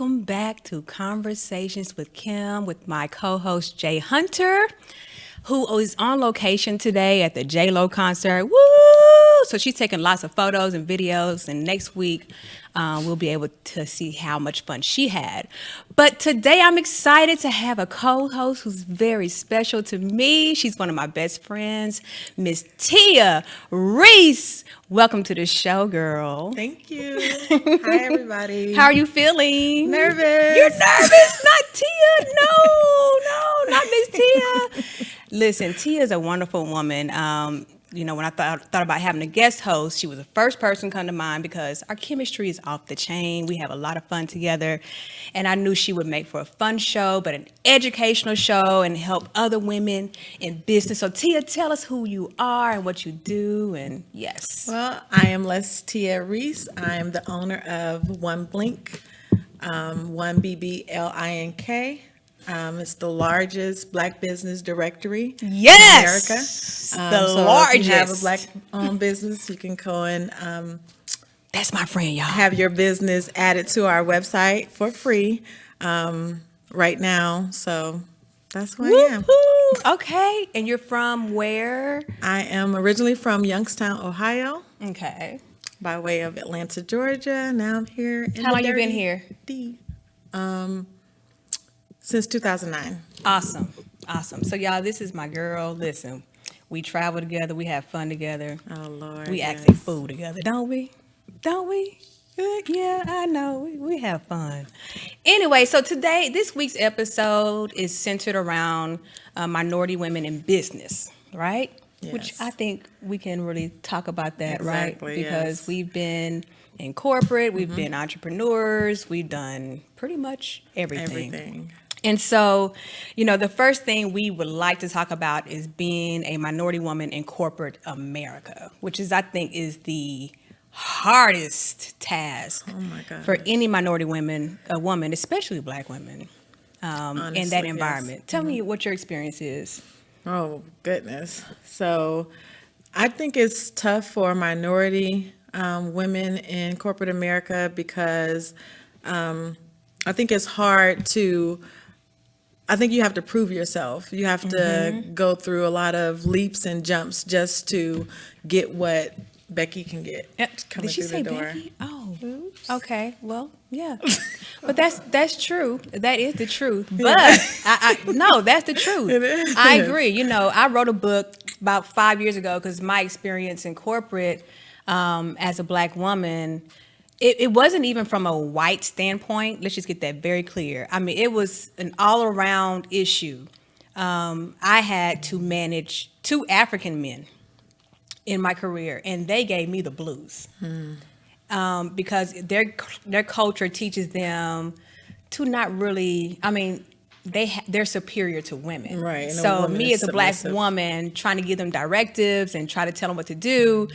welcome back to Conversations with Kym with my co-host Jay Hunter, who is on location today at the J-Lo concert. Woo! So she's taking lots of photos and videos, and next week we'll be able to see how much fun she had. But today I'm excited to have a co-host who's very special to me. She's one of my best friends, Miss Tia Reese. Welcome to the show, girl. Thank you. Hi, everybody. How are you feeling? Nervous. You're nervous? Not Tia. No, not Miss Tia. Listen, Tia is a wonderful woman. When I thought about having a guest host, she was the first person to come to mind because our chemistry is off the chain. We have a lot of fun together. And I knew she would make for a fun show, but an educational show and help other women in business. So Tia, tell us who you are and what you do. And yes. Well, I am Tia Reese. I am the owner of One Blink, One BBLINK. It's the largest Black business directory in America. The largest. If you have a Black-owned business, you can go and that's my friend, y'all. have your business added to our website for free right now. So that's who I am. Okay, and you're from where? I am originally from Youngstown, Ohio. Okay. By way of Atlanta, Georgia. Now I'm here. How long you been here? Since 2009. Awesome. So y'all, this is my girl. Listen, we travel together. We have fun together. Oh, Lord. We yes. actually fool together, don't we? Don't we? Yeah, I know. We have fun. Anyway, so this week's episode is centered around minority women in business, right? Yes. Which I think we can really talk about that, Exactly, right? Because yes. we've been in corporate, we've been entrepreneurs, we've done pretty much everything. And so, the first thing we would like to talk about is being a minority woman in corporate America, which I think is the hardest task for any minority woman, especially Black women, Honestly, in that environment. Yes. Tell me what your experience is. Oh, goodness. So I think it's tough for minority women in corporate America because I think it's hard I think you have to prove yourself. You have to go through a lot of leaps and jumps just to get what Becky can get coming Did she through say the door. Becky? Oh, okay. Well, yeah, but that's true. That is the truth. But no, that's the truth. It is. I agree. I wrote a book about 5 years ago because my experience in corporate as a Black woman. It wasn't even from a white standpoint. Let's just get that very clear. I mean, it was an all-around issue. I had to manage 2 African men in my career, and they gave me the blues because their culture teaches them to not really. I mean, they're superior to women. Right. So me as a Black woman trying to give them directives and try to tell them what to do.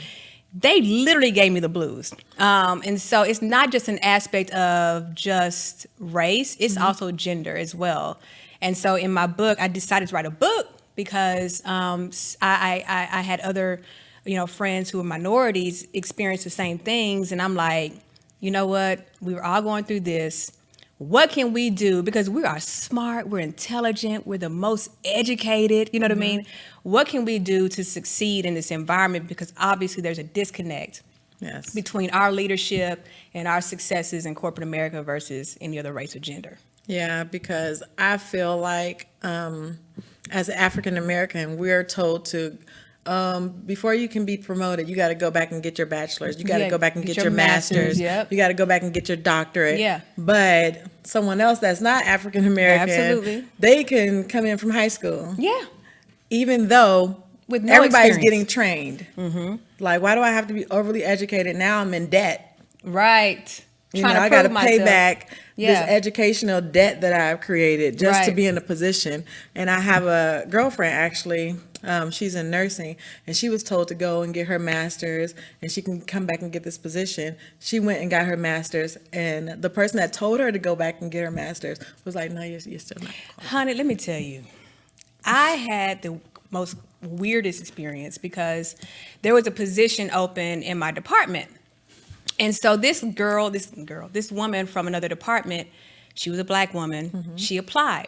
They literally gave me the blues. And so it's not just an aspect of just race, it's also gender as well. And so in my book, I decided to write a book because I had other, friends who were minorities experience the same things. And I'm like, you know what? We were all going through this. What can we do? Because we are smart, we're intelligent, we're the most educated, you know what I mean? What can we do to succeed in this environment? Because obviously there's a disconnect between our leadership and our successes in corporate America versus any other race or gender. Yeah, because I feel like as an African American, we're told to before you can be promoted, you got to go back and get your bachelor's. You got to go back and get your master's. Yep. You got to go back and get your doctorate. Yeah. But someone else that's not African American, they can come in from high school. Yeah. Even though with no everybody's experience. getting trained. Like, why do I have to be overly educated? Now I'm in debt. Right. I got to pay back this educational debt that I've created just to be in a position. And I have a girlfriend, actually, she's in nursing, and she was told to go and get her master's, and she can come back and get this position. She went and got her master's, and the person that told her to go back and get her master's was like, no, you're still not qualified. Honey, let me tell you, I had the most weirdest experience because there was a position open in my department. And so this woman from another department She was a Black woman. She applied.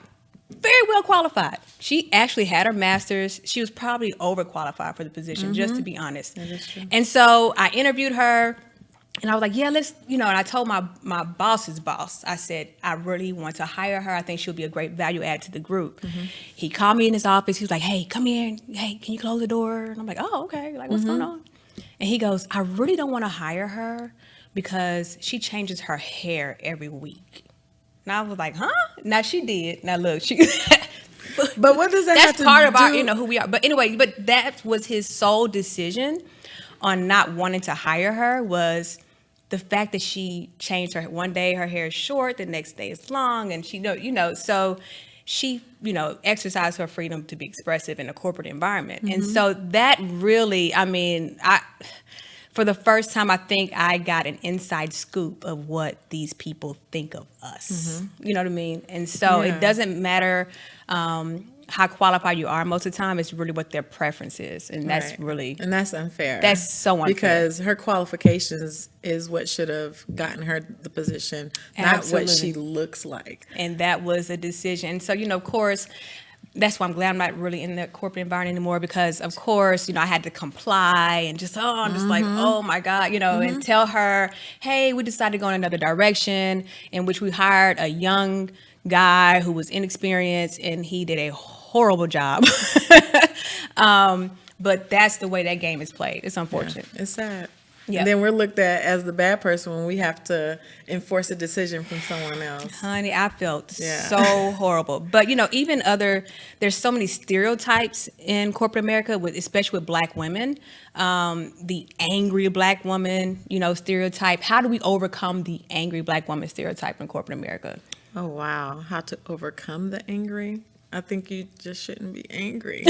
Very well qualified. She actually had her master's. She was probably overqualified for the position, just to be honest. That is true. And so I interviewed her, and I was like, yeah, let's, and I told my boss's boss, I said, I really want to hire her. I think she'll be a great value add to the group. He called me in his office. He was like, hey, come here. Hey, can you close the door? And I'm like, oh, okay. Like, what's going on? And he goes, I really don't want to hire her because she changes her hair every week. And I was like, huh? Now she did. Now look, she. But what does that have That's to part of our, do- who we are. But anyway, that was his sole decision on not wanting to hire her, was the fact that she changed her. One day her hair is short, the next day it's long, and she so she exercised her freedom to be expressive in a corporate environment. And so that really, for the first time, I think I got an inside scoop of what these people think of us. You know what I mean? And so Yeah. it doesn't matter how qualified you are. Most of the time, it's really what their preference is. And that's Right. really, And that's unfair. that's so unfair. Because her qualifications is what should have gotten her the position, not what Absolutely. she looks like. And that was a decision. So, of course, that's why I'm glad I'm not really in the corporate environment anymore, because of course, I had to comply and just, I'm just like, oh my God, and tell her, hey, we decided to go in another direction, in which we hired a young guy who was inexperienced, and he did a horrible job. But that's the way that game is played. It's unfortunate. It's sad. Yeah. And then we're looked at as the bad person when we have to enforce a decision from someone else. Honey, I felt Yeah. so horrible. But even there's so many stereotypes in corporate America, especially with Black women. The angry Black woman, stereotype. How do we overcome the angry Black woman stereotype in corporate America? Oh, wow. How to overcome the angry? I think you just shouldn't be angry.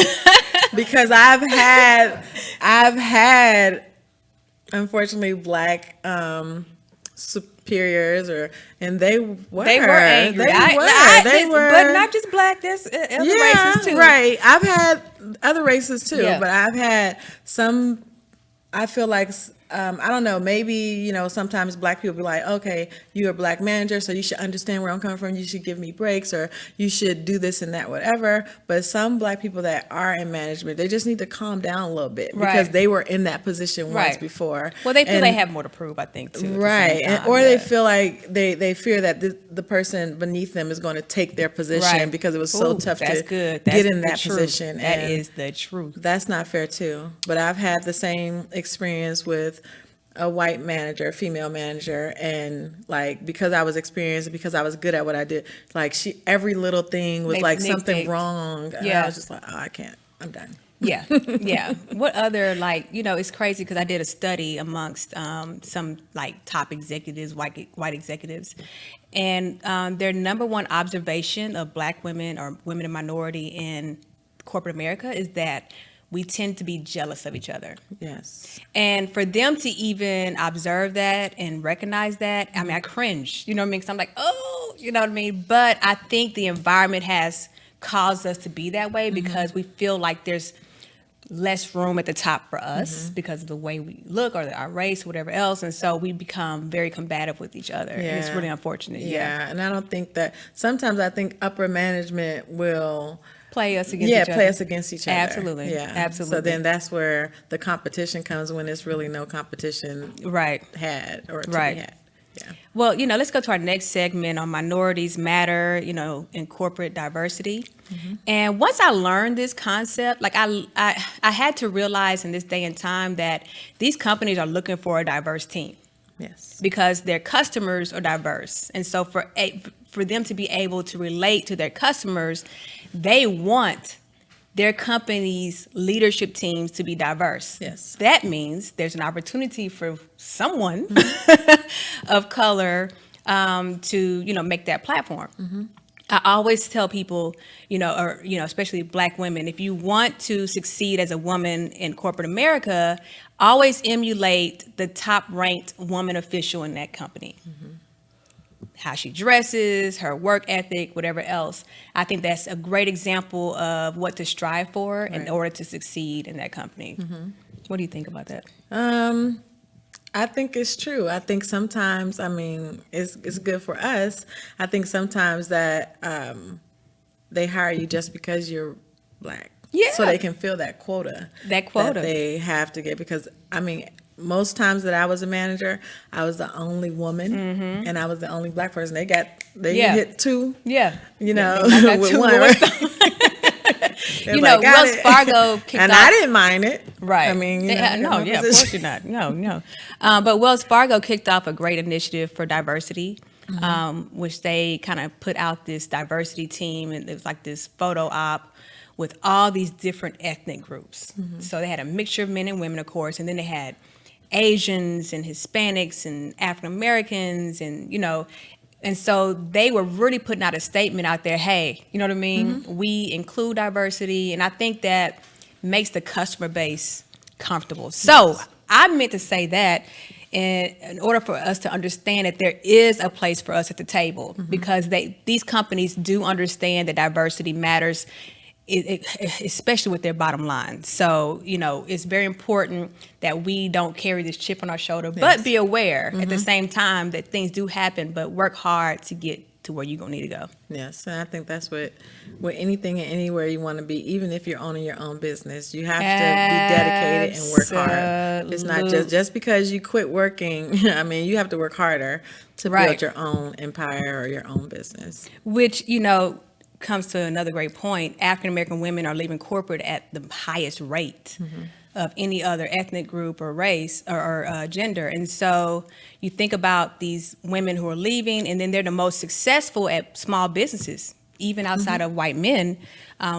Because I've had unfortunately Black superiors, and they were angry. They were, but not just Black. There's other races too. Right. I've had other races too, Yeah. but I've had some. I feel like I don't know. Maybe sometimes Black people be like, okay, you're a Black manager, so you should understand where I'm coming from. You should give me breaks, or you should do this and that, whatever. But some Black people that are in management, they just need to calm down a little bit, because Right. they were in that position once Right. before. Well, they feel And- they have more to prove, I think, too. at the Right. same And, time, or yeah. they feel like they fear that the person beneath them is going to take their position Right. because it was so Ooh, tough that's to good. get That's in the that truth. position. That And is the truth. that's not fair too. But I've had the same experience with a white manager, a female manager, and because I was experienced, because I was good at what I did, every little thing was They like something nitpicked. wrong. And Yeah. I was just like, oh, I can't. I'm done. Yeah, yeah. What other it's crazy because I did a study amongst some top executives, white executives, and their number one observation of Black women or women in minority in corporate America is that we tend to be jealous of each other. Yes. And for them to even observe that and recognize that, I cringe, you know what I mean? Because I'm like, oh, you know what I mean? But I think the environment has caused us to be that way because we feel like there's less room at the top for us because of the way we look or our race, whatever else. And so we become very combative with each other. And it's Yeah. really unfortunate. Yeah. And I don't think that sometimes I think upper management will Play us against each other. play us against each other. Absolutely. Yeah. Absolutely. So then that's where the competition comes, when it's really no competition Right. had or to Right. be had. Yeah. Well, let's go to our next segment on minorities matter, in corporate diversity. And once I learned this concept, I had to realize in this day and time that these companies are looking for a diverse team Yes. because their customers are diverse. And so for them to be able to relate to their customers, they want their company's leadership teams to be diverse. Yes. That means there's an opportunity for someone of color to, make that platform. I always tell people, especially Black women, if you want to succeed as a woman in corporate America, always emulate the top ranked woman official in that company. How she dresses, her work ethic, whatever else. I think that's a great example of what to strive for in Right. order to succeed in that company. What do you think about that? I think it's true. I think sometimes, I mean, it's good for us. I think sometimes that they hire you just because you're black. So Yeah. they can fill that quota. That quota. That they have to get. Because, I mean, most times that I was a manager, I was the only woman and I was the only black person. They Yeah. hit two, Yeah. you know, They got with two one. boys. They're You like, know, "Got Wells it." Fargo kicked And off. I didn't mind it. Right. I mean, you They know, had- I got no, my yeah, of position. course you're not. No. But Wells Fargo kicked off a great initiative for diversity, which they kind of put out this diversity team, and it was like this photo op with all these different ethnic groups. So they had a mixture of men and women, of course, and then they had Asians and Hispanics and African Americans, and and so they were really putting out a statement out there, hey, you know what I mean? We include diversity, and I think that makes the customer base comfortable. So I meant to say that in order for us to understand that there is a place for us at the table, because these companies do understand that diversity matters, especially with their bottom line. So, it's very important that we don't carry this chip on our shoulder, but be aware at the same time that things do happen, but work hard to get to where you're going to need to go. Yes, and I think that's with anything and anywhere you want to be, even if you're owning your own business, you have to be dedicated and work hard. It's not just because you quit working. I mean, you have to work harder to build your own empire or your own business. Which, comes to another great point. African American women are leaving corporate at the highest rate of any other ethnic group or race or gender. And so you think about these women who are leaving, and then they're the most successful at small businesses, even outside of white men.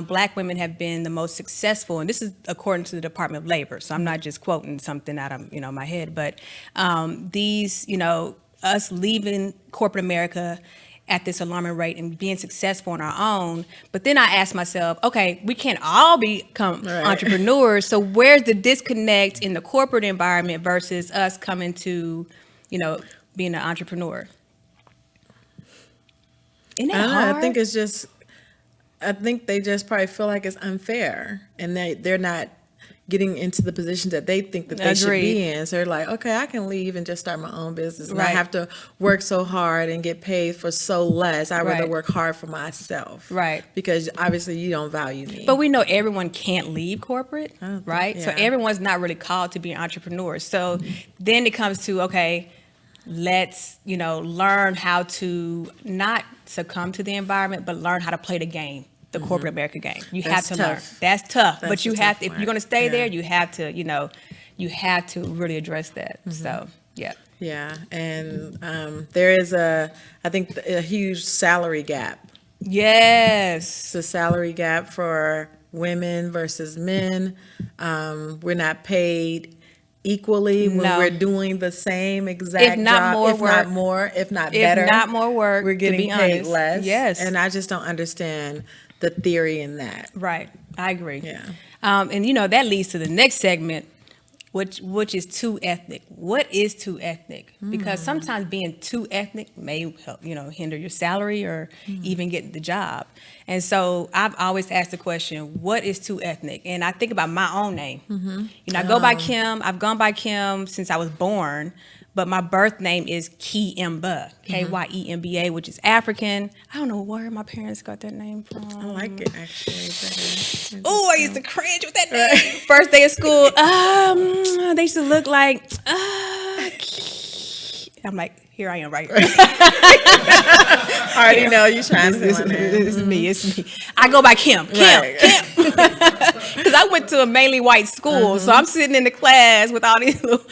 Black women have been the most successful, and this is according to the Department of Labor. So I'm not just quoting something out of my head, but these us leaving corporate America at this alarming rate and being successful on our own. But then I asked myself, okay, we can't all become entrepreneurs. So where's the disconnect in the corporate environment versus us coming to, being an entrepreneur? Isn't that hard? I think I think they just probably feel like it's unfair, and they're not getting into the positions that they think that they should be in. So they're like, okay, I can leave and just start my own business. And I have to work so hard and get paid for so less. I'd rather work hard for myself. Right. Because obviously you don't value me. But we know everyone can't leave corporate, right? So everyone's not really called to be an entrepreneur. So then it comes to, okay, let's, learn how to not succumb to the environment, but learn how to play the game. The corporate America game. You have to learn. That's tough. But you have to, if you're going to stay there, you have to, you have to really address that. So, yeah. Yeah. And there is I think a huge salary gap. Yes. It's a salary gap for women versus men. We're not paid equally when we're doing the same exact job, if not better. If not more work, we're getting paid less. Yes. And I just don't understand the theory in that. Right. I agree. Yeah. And that leads to the next segment, which is too ethnic. What is too ethnic? Because sometimes being too ethnic may help, hinder your salary or even get the job. And so I've always asked the question, what is too ethnic? And I think about my own name. I go by Kym. I've gone by Kym since I was born. But my birth name is Kyemba, Kyemba, which is African. I don't know where my parents got that name from. I like it, actually. Oh, I used to cringe with that name. First day of school, they used to look like, I'm like, here I am right here. I already know you're trying to say my name. It's me. I go by Kym. Because I went to a mainly white school, so I'm sitting in the class with all these little,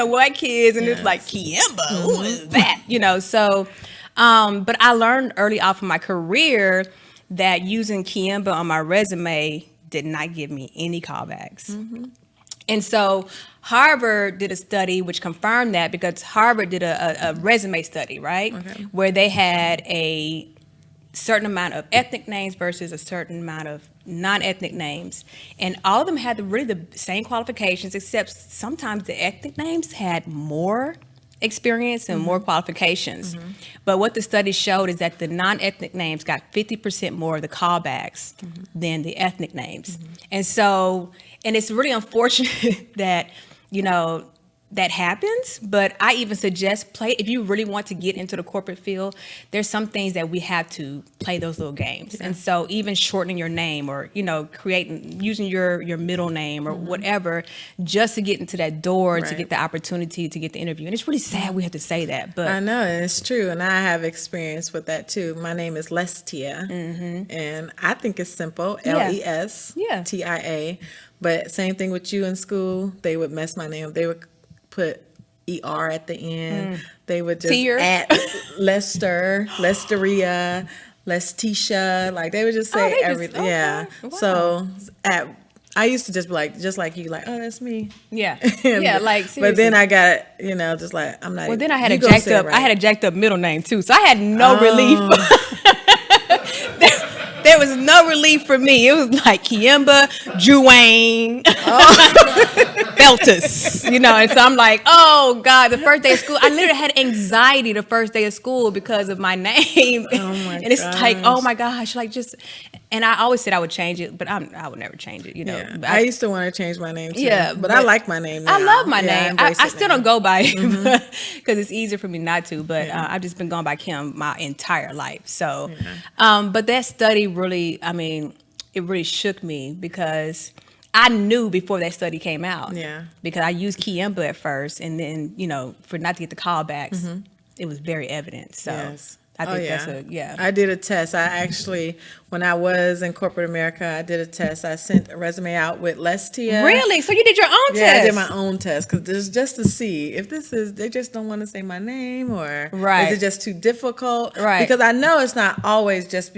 white kids, and it's like, Kyemba, who is that? So, but I learned early off in my career that using Kyemba on my resume did not give me any callbacks. And so Harvard did a study which confirmed that, because Harvard did a resume study, right? Where they had a certain amount of ethnic names versus a certain amount of non-ethnic names. And all of them had really the same qualifications, except sometimes the ethnic names had more experience and more qualifications. But what the study showed is that the non-ethnic names got 50% more of the callbacks than the ethnic names. And so, and it's really unfortunate that, that happens, but I even suggest if you really want to get into the corporate field, there's some things that we have to play those little games. And so even shortening your name or, using your middle name or whatever, just to get into that door, to get the opportunity to get the interview. And it's really sad we have to say that, but I know, and it's true. And I have experience with that too. My name is Lestia, and I think it's simple, Lestia. But same thing with you in school, they would mess my name up. They would put ER at the end. They would just add Lester, Lesteria, Lestisha. Like they would just say everything. Yeah. Wow. So I used to just be like, just like you, like, oh, that's me. Yeah. Yeah. Like, seriously. But then I got, just like, I'm not. Well, then I had a jacked up middle name too. So I had no relief. There was no relief for me. It was like Kiemba, Juwayne, Feltus, and so I'm like, oh God, the first day of school, I literally had anxiety the first day of school because of my name. And it's like, oh my gosh, and I always said I would change it, but I would never change it, Yeah. I used to want to change my name too. Yeah. But I like my name now. I love my name. I still don't go by it because it's easier for me not to, but I've just been going by Kym my entire life. So, but that study really, it really shook me because I knew before that study came out. Yeah. Because I used Kiemba at first, and then, for not to get the callbacks, it was very evident. So. Yes. I think I did a test. I actually, when I was in corporate America, I did a test. I sent a resume out with Lestia. Really? So you did your own test? Yeah, I did my own test because just to see if they just don't want to say my name or is it just too difficult? Right. Because I know it's not always just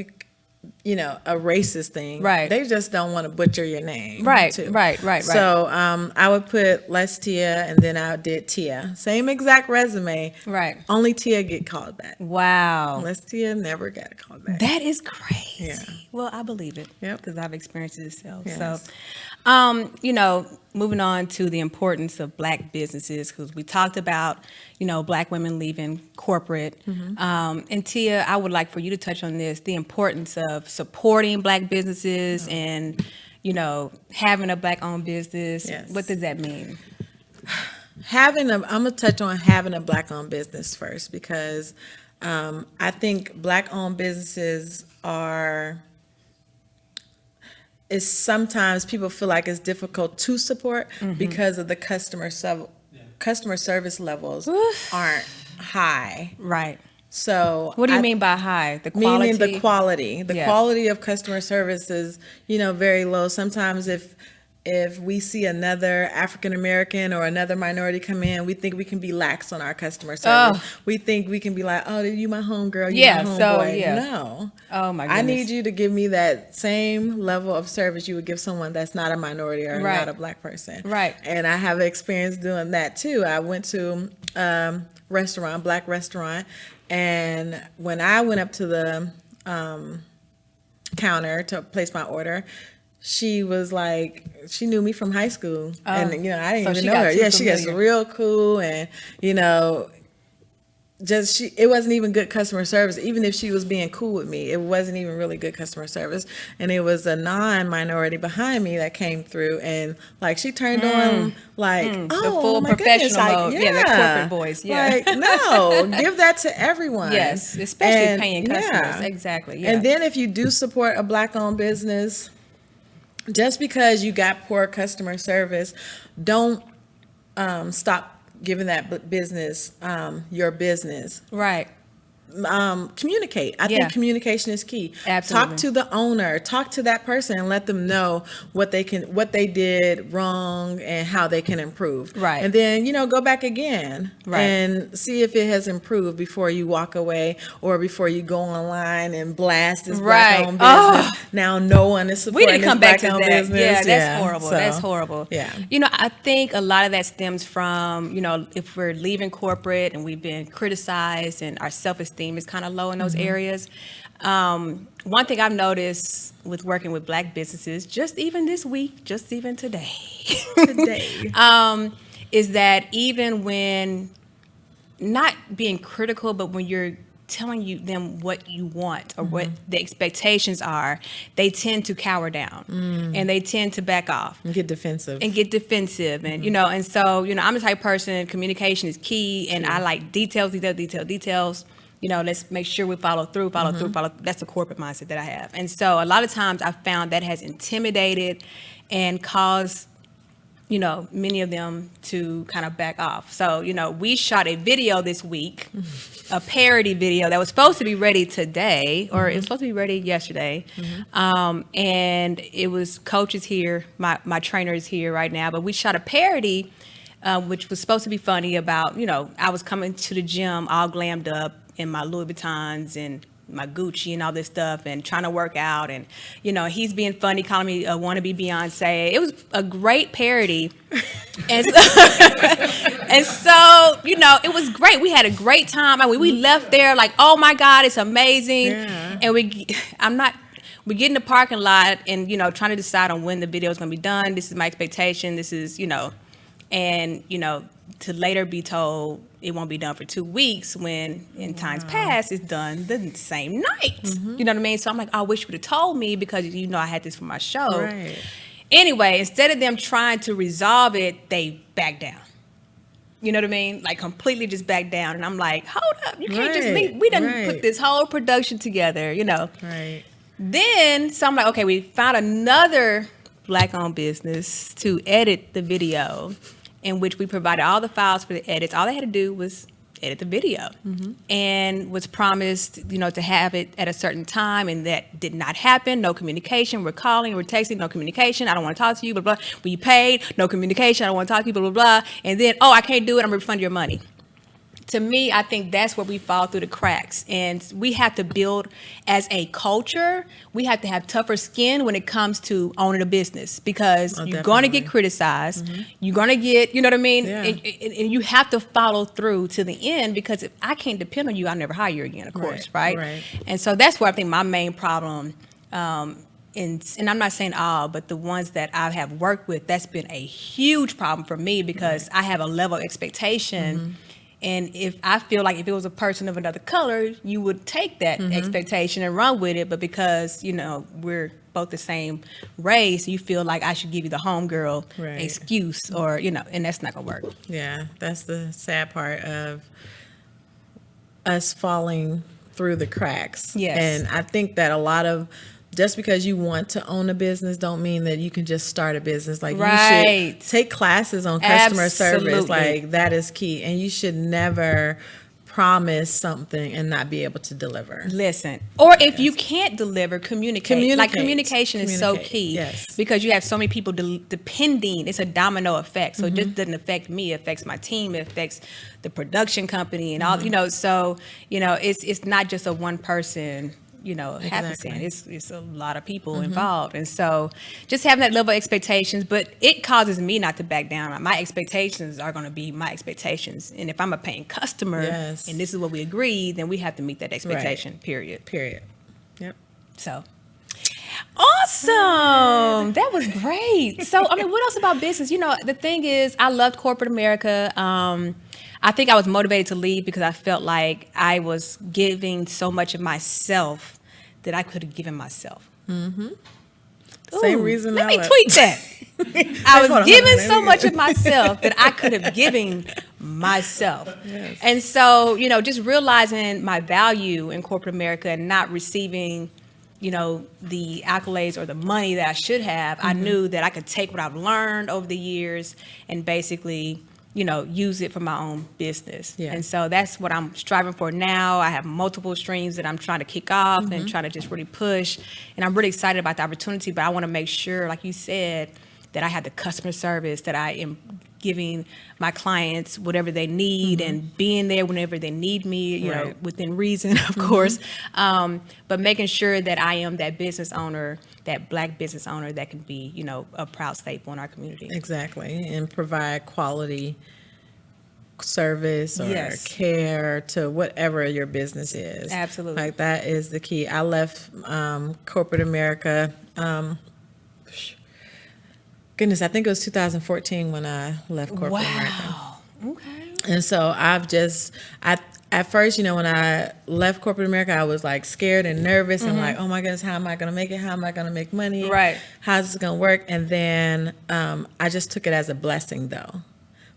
a racist thing. Right. They just don't want to butcher your name. Right. Too. Right. So I would put Lestia and then I did Tia. Same exact resume. Right. Only Tia get called back. Wow. Lestia never got a call back. That is crazy. Yeah. Well, I believe it. Yep. Because I've experienced it myself. Yes. So, moving on to the importance of Black businesses, because we talked about, Black women leaving corporate. And Tia, I would like for you to touch on this, the importance of supporting Black businesses and, having a Black-owned business. Yes. What does that mean? I'm going to touch on having a Black-owned business first because I think Black-owned businesses is sometimes people feel like it's difficult to support because of the customer service levels aren't high. Right. So what do you mean by high? The quality? Meaning the quality. The quality of customer service is, very low. Sometimes if we see another African American or another minority come in, we think we can be lax on our customer service. Oh. We think we can be like, oh, you my homegirl, you my homeboy. No. Oh my goodness. I need you to give me that same level of service you would give someone that's not a minority or not a Black person. Right. And I have experience doing that too. I went to Black restaurant, and when I went up to the counter to place my order, she was like, she knew me from high school. And, I didn't even know her. Yeah, she gets real cool. And, it wasn't even good customer service. Even if she was being cool with me, it wasn't even really good customer service. And it was a non-minority behind me that came through. And, she turned on, the full professional mode. Yeah, the corporate voice. Yeah. No, give that to everyone. Yes, especially paying customers. Yeah. Exactly. Yeah. And then if you do support a Black-owned business, just because you got poor customer service, don't stop giving that business your business. Right. Communicate. I think communication is key. Absolutely. Talk to the owner, talk to that person and let them know what they did wrong and how they can improve. Right. And then, go back again and see if it has improved before you walk away or before you go online and blast this Black-owned business. Now no one is supporting we need to come back to that. Business. Yeah, that's horrible. That's horrible. Yeah. I think a lot of that stems from, if we're leaving corporate and we've been criticized and our self-esteem is kind of low in those areas. One thing I've noticed with working with Black businesses, just even this week, just even today, is that even when not being critical, but when you're telling them what you want or what the expectations are, they tend to cower down and they tend to back off And get defensive. and and so I'm the type of person, communication is key, and I like details. Let's make sure we follow through. That's the corporate mindset that I have. And so a lot of times I found that has intimidated and caused many of them to kind of back off. So, we shot a video this week, a parody video that was supposed to be ready today, or it was supposed to be ready yesterday. And it was coaches here, my trainer is here right now, but we shot a parody, which was supposed to be funny about, I was coming to the gym all glammed up in my Louis Vuittons and my Gucci and all this stuff and trying to work out, and he's being funny, calling me a wannabe Beyonce. It was a great parody. And so, it was great. We had a great time. I mean, we left there like, oh my God, it's amazing. Yeah. And we get in the parking lot and trying to decide on when the video is going to be done. This is my expectation. This is to later be told it won't be done for 2 weeks, when in times past it's done the same night. You know what I mean? So I'm like, I wish you would have told me, because I had this for my show. Right. Anyway, instead of them trying to resolve it, they back down. You know what I mean? Like completely just back down. And I'm like, hold up, you can't just leave. We done put this whole production together, Right. Then, so I'm like, okay, we found another Black-owned business to edit the video, in which we provided all the files for the edits. All they had to do was edit the video, and was promised, to have it at a certain time, and that did not happen. No communication. We're calling, we're texting, no communication. I don't want to talk to you, blah, blah. We paid, no communication. I don't want to talk to you, blah, blah, blah. And then, I can't do it. I'm going to refund your money. To me, I think that's where we fall through the cracks. And we have to build, as a culture, we have to have tougher skin when it comes to owning a business, because you're going to get criticized. You're going to get, you know what I mean? Yeah. And you have to follow through to the end, because if I can't depend on you, I'll never hire you again, of course, right? And so that's where I think my main problem, and I'm not saying all, but the ones that I have worked with, that's been a huge problem for me, because I have a level of expectation. And if I feel like if it was a person of another color, you would take that expectation and run with it. But because, we're both the same race, you feel like I should give you the homegirl excuse, or, and that's not going to work. Yeah, that's the sad part of us falling through the cracks. Yes. And I think that a lot of, just because you want to own a business don't mean that you can just start a business. Like you should take classes on customer service. Like that is key. And you should never promise something and not be able to deliver. Listen, or if you can't deliver, communicate. Like communication is so key. Yes. Because you have so many people depending. It's a domino effect. So it just doesn't affect me. It affects my team. It affects the production company and all, so, it's not just a one person happenstance. It's a lot of people involved. And so just having that level of expectations, but it causes me not to back down. My expectations are going to be my expectations. And if I'm a paying customer and this is what we agreed, then we have to meet that expectation, period. Yep. So awesome. That was great. So, what else about business? The thing is, I loved corporate America. I think I was motivated to leave because I felt like I was giving so much of myself that I could have given myself. Same reason. Let me tweet that. I was giving so much of myself that I could have given myself. Yes. And so, just realizing my value in corporate America and not receiving, the accolades or the money that I should have, I knew that I could take what I've learned over the years and basically use it for my own business. Yeah. And so that's what I'm striving for now. I have multiple streams that I'm trying to kick off and trying to just really push. And I'm really excited about the opportunity, but I want to make sure, like you said, that I have the customer service, that I am giving my clients whatever they need and being there whenever they need me, within reason, of course. But making sure that I am that business owner, that Black business owner that can be, a proud staple in our community. Exactly. And provide quality service or care to whatever your business is. Absolutely. Like that is the key. I left corporate America. Goodness, I think it was 2014 when I left corporate America. Okay. And so at first, you know, when I left corporate America, I was like scared and nervous and like, oh my goodness, how am I going to make it? How am I going to make money? Right. How's this going to work? And then I just took it as a blessing though,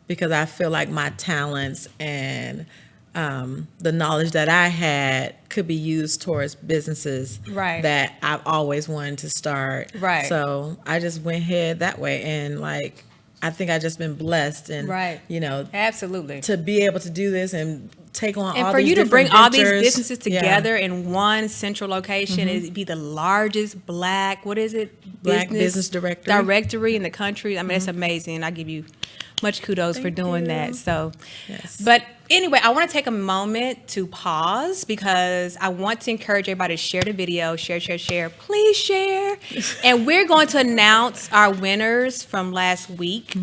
because I feel like my talents and the knowledge that I had could be used towards businesses Right. that I've always wanted to start. Right. So I just went ahead that way. And like, I think I just been blessed and, Right. you know, Absolutely. to be able to do this and take on And all for these you to different bring all these ventures. businesses Yeah. together in one central location, it'd be the largest black, what is it? Black business directory. Directory in the country. I mean, it's amazing. I give you much kudos for Thank doing you. that. So, Yes. but anyway, I want to take a moment to pause because I want to encourage everybody to share the video, share. Please share. And we're going to announce our winners from last week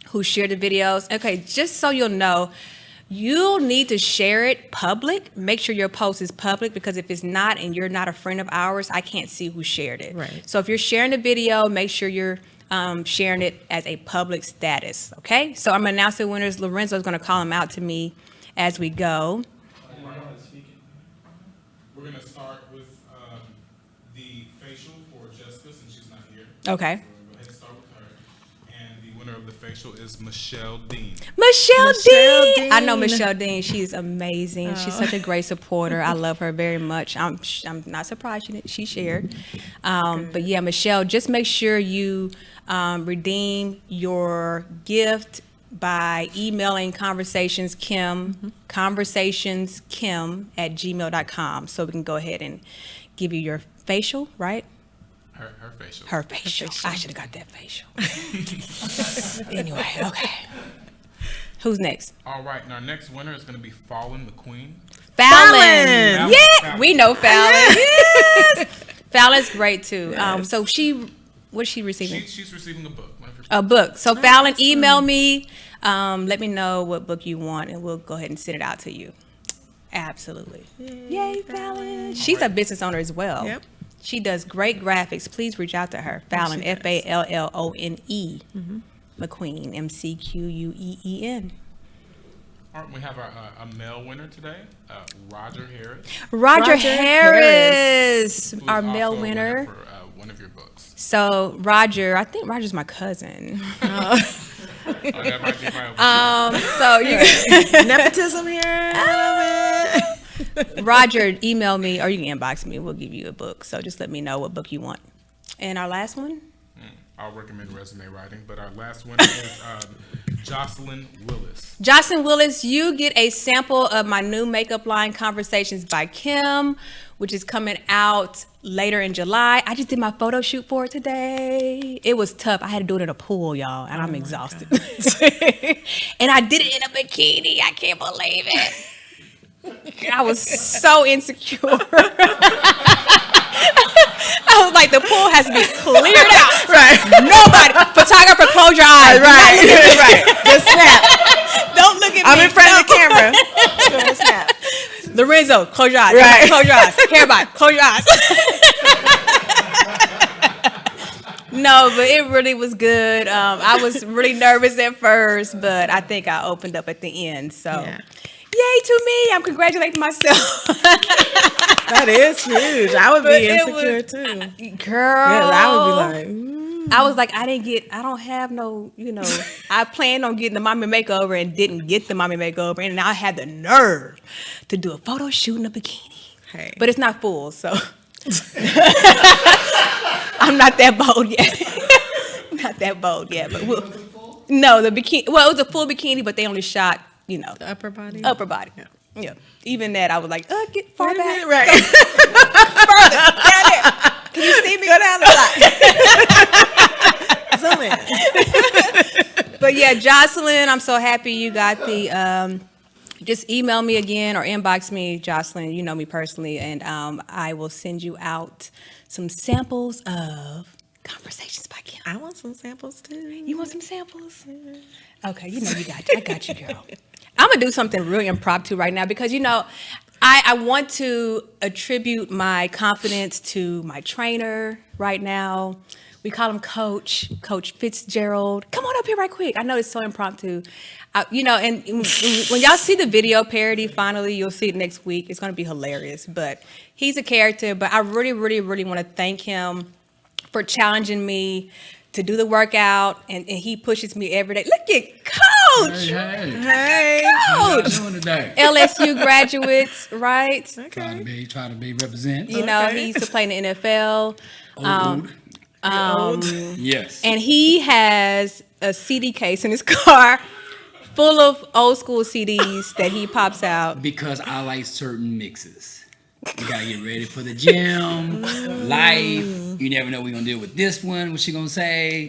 who shared the videos. Okay, just so you'll know, you'll need to share it public. Make sure your post is public, because if it's not and you're not a friend of ours, I can't see who shared it. Right. So if you're sharing the video, make sure you're sharing it as a public status. Okay. So I'm going to announce the winners. Lorenzo's going to call them out to me as we go. We're going to start with the facial for Jessica, since she's not here. Okay. So we'll go ahead and start with her. And the winner of the facial is Michelle Dean. Michelle Michelle Dean. I know Dean. Michelle Dean. She's amazing. She's such a great supporter. I love her very much. I'm not surprised she shared. But yeah, Michelle, just make sure you redeem your gift by emailing conversationskim@gmail.com, so we can go ahead and give you your facial, right? Her facial. Her facial. I should have got that facial. Anyway, okay. Who's next? All right, and our next winner is going to be Fallon the Queen. Fallon. Yeah, Fallon. we know Fallon. Yes. Fallon's great too. Yes. So what is she receiving? She's receiving a book. One of her A book. So Fallon, email me. Let me know what book you want, and we'll go ahead and send it out to you. Absolutely. Yay, Fallon. She's a business owner as well. Yep. She does great graphics. Please reach out to her. Fallon, she does. Fallone. McQueen, McQueen. All right, we have a male winner today, Roger Harris. Roger Harris. Harris, who is our also male a winner. for one of your books. So Roger, I think Roger's my cousin. That might be my So you Nepotism here. I love it. Roger, email me or you can inbox me. We'll give you a book. So just let me know what book you want. And our last one? I'll recommend resume writing, but our last winner is Jocelyn Willis. Jocelyn Willis, you get a sample of my new makeup line, Conversations by Kym, which is coming out later in July. I just did my photo shoot for it today. It was tough. I had to do it in a pool, y'all, and I'm exhausted. And I did it in a bikini. I can't believe it. I was so insecure. I was like, the pool has to be cleared out. Right. Nobody. Photographer, close your eyes. Right. Right. Just snap. Don't look at me. I'm in front of the camera. Doing a snap. Lorenzo, close your eyes. Right. Close your eyes. Everybody, close your eyes. No, but it really was good. I was really nervous at first, but I think I opened up at the end. So, Yeah. yay to me. I'm congratulating myself. That is huge. I would But be it insecure was- too. Girl. Yeah, I would be like, ooh. I was like, I don't have no, I planned on getting the mommy makeover and didn't get the mommy makeover. And I had the nerve to do a photo shoot in a bikini. Hey. But it's not full, so I'm not that bold yet. Not that bold yet, but no, the bikini. Well, it was a full bikini, but they only shot, The upper body. upper body. Yeah. Even that, I was like, get far back. Right. Further. Down there. Can you see me? Go down the side. Zoom in. But yeah, Jocelyn, I'm so happy you got the. Just email me again or inbox me, Jocelyn. You know me personally, and I will send you out some samples of Conversations by Kym. I want some samples too. You want some samples? Okay, I got you, girl. I'm gonna do something really impromptu right now because I want to attribute my confidence to my trainer right now. We call him Coach Fitzgerald. Come on up here right quick. I know it's so impromptu. And when y'all see the video parody, finally, you'll see it next week. It's going to be hilarious. But he's a character. But I really, really, really want to thank him for challenging me to do the workout. And he pushes me every day. Look at Coach. Hey. How y'all Coach. doing today? LSU graduates, right? Trying to be represent. You know, he used to play in the NFL. Old. Yes. And he has a CD case in his car full of old school CDs that he pops out. Because I like certain mixes. You gotta get ready for the gym, life. You never know we're gonna deal with this one. What she gonna say?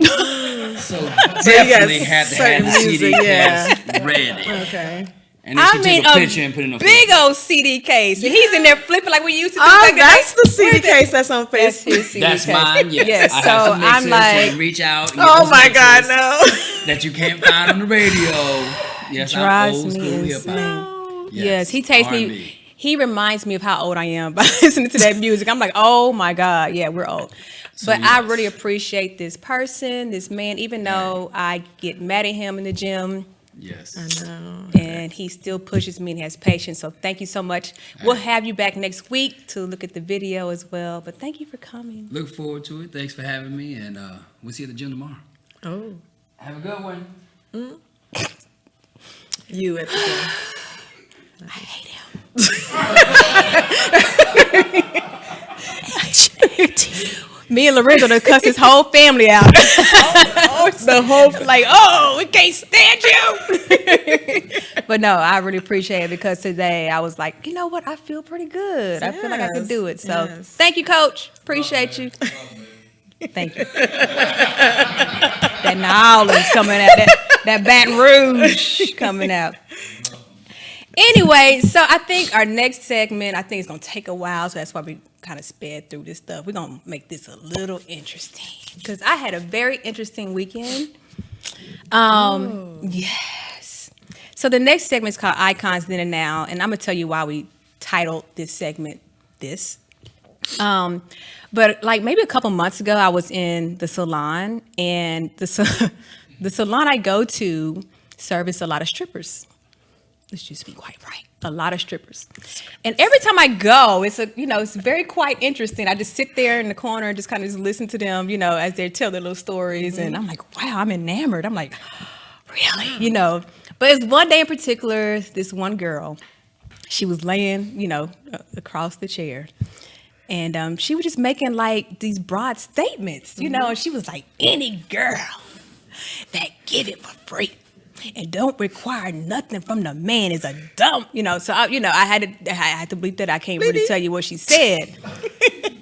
So definitely have to have the CD case ready. Okay. And then she take a picture and put it in a big old CD case. And he's in there flipping like we used to do. Oh, back in that's the the CD case that's on That's Facebook. his CD That's case. mine, yes. Yes, I have so some mixes, I'm like, so reach out. And get Oh those my God, mixes no. that you can't find on the radio. Yes, I'm drives old me school hip insane. hop. Yes, he takes R&B. me. He reminds me of how old I am by listening to that music. I'm like, oh my God, yeah, we're old. But I really appreciate this person, this man, even though I get mad at him in the gym. Yes. I know. And he still pushes me and has patience. So thank you so much. We'll have you back next week to look at the video as well. But thank you for coming. Look forward to it. Thanks for having me, and we'll see you at the gym tomorrow. Oh, Have a good one. you at the gym. I hate him. Me and Lorenzo done cuss his whole family out. The whole Like, oh, we can't stand you. But no, I really appreciate it because today I was like, you know what? I feel pretty good. I feel like I can do it. So thank you, Coach. Appreciate you. Thank you. That New Orleans coming out. That Baton Rouge coming out. Anyway, so I think our next segment, I think it's going to take a while. So that's why we kind of sped through this stuff. We're going to make this a little interesting because I had a very interesting weekend. Yes. So the next segment is called Icons Then and Now. And I'm going to tell you why we titled this segment this. But like maybe a couple months ago, I was in the salon, and the salon I go to service a lot of strippers. Let's just be quite right. A lot of strippers. And every time I go, it's very quite interesting. I just sit there in the corner and just kind of just listen to them, as they tell their little stories. And I'm like, wow, I'm enamored. I'm like, really? But it's one day in particular, this one girl, she was laying, across the chair. And she was just making like these broad statements, and she was like, any girl that give it for free and don't require nothing from the man is a dumb, So I had to bleep that. I can't really tell you what she said.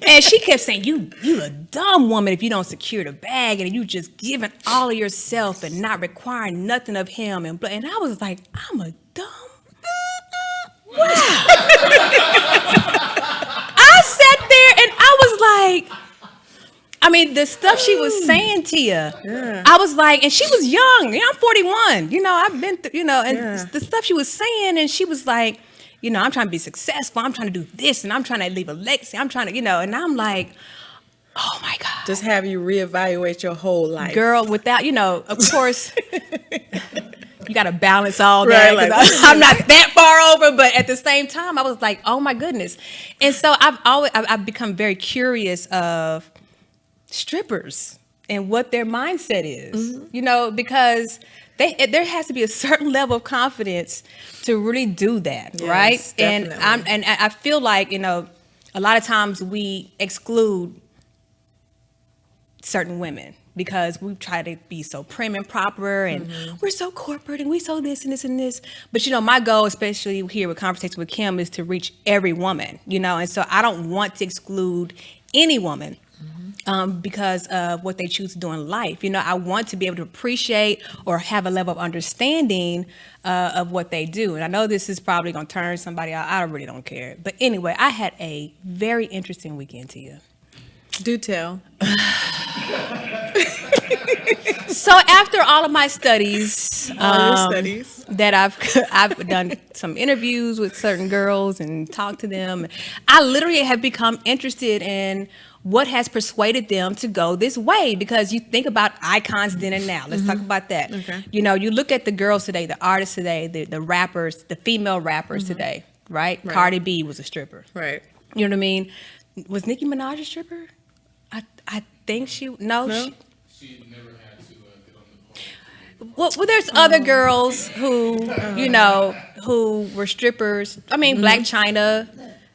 And she kept saying, you a dumb woman if you don't secure the bag and you just giving all of yourself and not requiring nothing of him. And I was like, I'm a dumb. Wow. I sat there and I was like, the stuff she was saying to you, I was like, and she was young. I'm 41. I've been through, the stuff she was saying, and she was like, I'm trying to be successful. I'm trying to do this, and I'm trying to leave a legacy. I'm trying to, and I'm like, oh my God. just have you reevaluate your whole life. Girl, without, of course, you got to balance all that. Right, 'Cause I'm not that far over, but at the same time, I was like, oh my goodness. And so I've become very curious of strippers and what their mindset is, because there has to be a certain level of confidence to really do that, Yes, right? definitely. And I feel like, a lot of times we exclude certain women because we try to be so prim and proper and we're so corporate and we so this and this and this. But, my goal, especially here with Conversation with Kym, is to reach every woman, and so I don't want to exclude any woman. Because of what they choose to do in life. I want to be able to appreciate or have a level of understanding of what they do. And I know this is probably going to turn somebody out. I really don't care. But anyway, I had a very interesting weekend, Tia. Do tell. So after all of my studies, All your studies. that I've done some interviews with certain girls and talked to them, I literally have become interested in what has persuaded them to go this way, because you think about icons then and now. Let's talk about that. Okay. You know, you look at the girls today, the artists today, the rappers, the female rappers today, right? Cardi B was a stripper. Right. You know what I mean? Was Nicki Minaj a stripper? I think she No? She never had to get on the pole. well, there's other girls who, you know, who were strippers. I mean, Black China.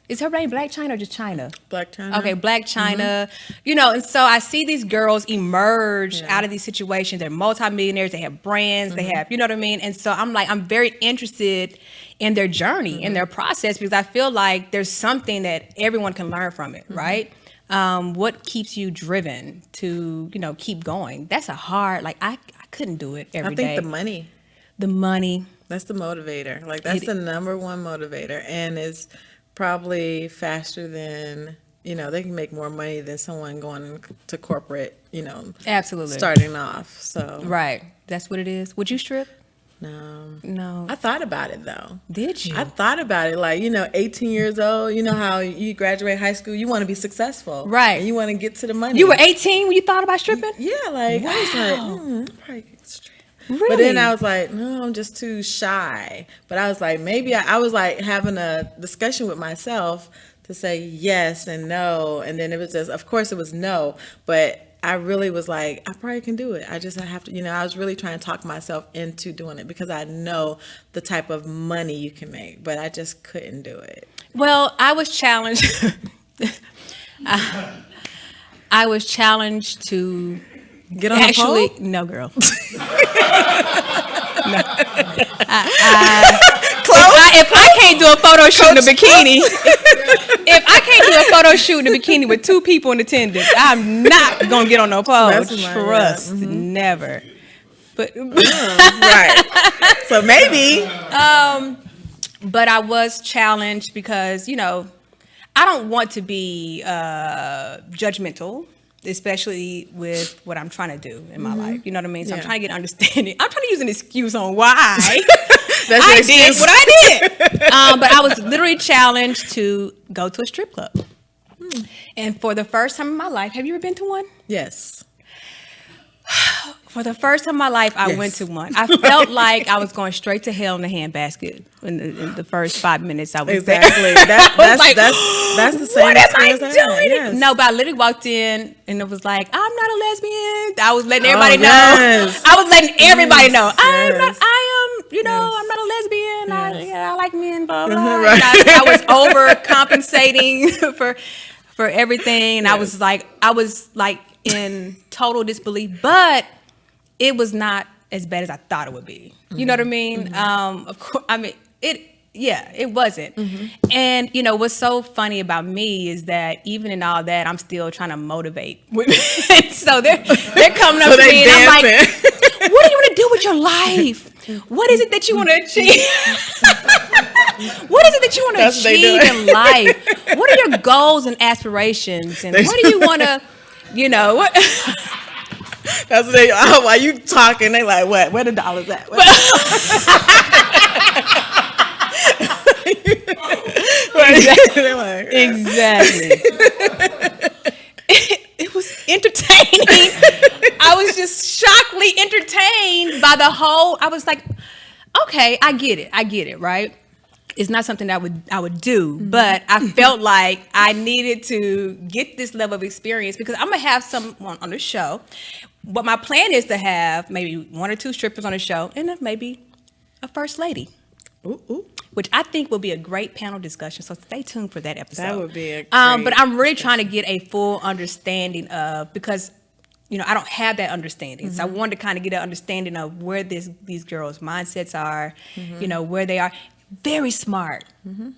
Is her name Black China or just China? Black China. Okay, Black China. You know, and so I see these girls emerge Yeah. out of these situations. They're multimillionaires. They have brands. They have, you know what I mean? And so I'm very interested in their journey, in their process, because I feel like there's something that everyone can learn from it, right? What keeps you driven to, you know, keep going? That's a hard, like, I couldn't do it every I day. think the money. The money. That's the motivator. Like, that's It- the number one motivator. And it's probably faster than, you know, they can make more money than someone going to corporate, you know, Absolutely. starting off. So, Right. That's what it is. Would you strip? no. No. I thought about it though. Did you? I thought about it, like, you know, 18 years old, you know how you graduate high school, you want to be successful. Right. And you want to get to the money. You were 18 when you thought about stripping? Yeah, like, I was like, Wow. I probably get straight. Really? But then I was like, no, I'm just too shy. But I was like, maybe I was like having a discussion with myself to say yes and no. And then it was just, of course it was no. But I really was like, I probably can do it. I have to, you know, I was really trying to talk myself into doing it because I know the type of money you can make. But I just couldn't do it. Well, I was challenged. I was challenged to Get on actually. the pole? No, girl. If I can't do a photo shoot in a bikini, if I can't do a photo shoot in a bikini with two people in attendance, I'm not gonna get on no pole. That's my- Trust, never. But Right. So maybe. but I was challenged because, you know, I don't want to be judgmental, especially with what I'm trying to do in my life. You know what I mean? So I'm Yeah. trying to get understanding. I'm trying to use an excuse on why That's your I did excuse. what I did. But I was literally challenged to go to a strip club. And for the first time in my life, have you ever been to one? Yes. For the first time in my life, I Yes. went to one. I felt like I was going straight to hell in the handbasket in the first 5 minutes I was there. Exactly. That's the same What am I experience I had. doing? Yes. No, but I literally walked in and it was like, I'm not a lesbian. I was letting everybody know. yes. I was letting everybody know. I'm yes. not, I am, you know, Yes. I'm not a lesbian. Yes. I like men, blah, blah. Right. And I was overcompensating for everything. And I was like in total disbelief, but it was not as bad as I thought it would be. You know what I mean? Of course, I mean, it wasn't. And, you know, what's so funny about me is that even in all that, I'm still trying to motivate women. So they're coming up So to they me and I'm like, dancing. what do you want to do with your life? What is it that you want to achieve? What is it that you want to That's what they achieve do. in life? What are your goals and aspirations? And what do you want to, you know, what? That's what they. Oh, while you talking, they like, what? Where the dollars at? They're like, Exactly. It was entertaining. I was just shockingly entertained by the whole. I was like, okay, I get it, right? It's not something that I would do, but I felt like I needed to get this level of experience because I'm gonna have someone on the show. But my plan is to have maybe 1 or 2 strippers on the show, and then maybe a first lady, ooh, ooh. which I think will be a great panel discussion. So stay tuned for that episode. That would be a But great I'm really trying to get a full understanding of, because, you know, I don't have that understanding. So I wanted to kind of get an understanding of where these girls' mindsets are, you know, where they are. Very smart. Very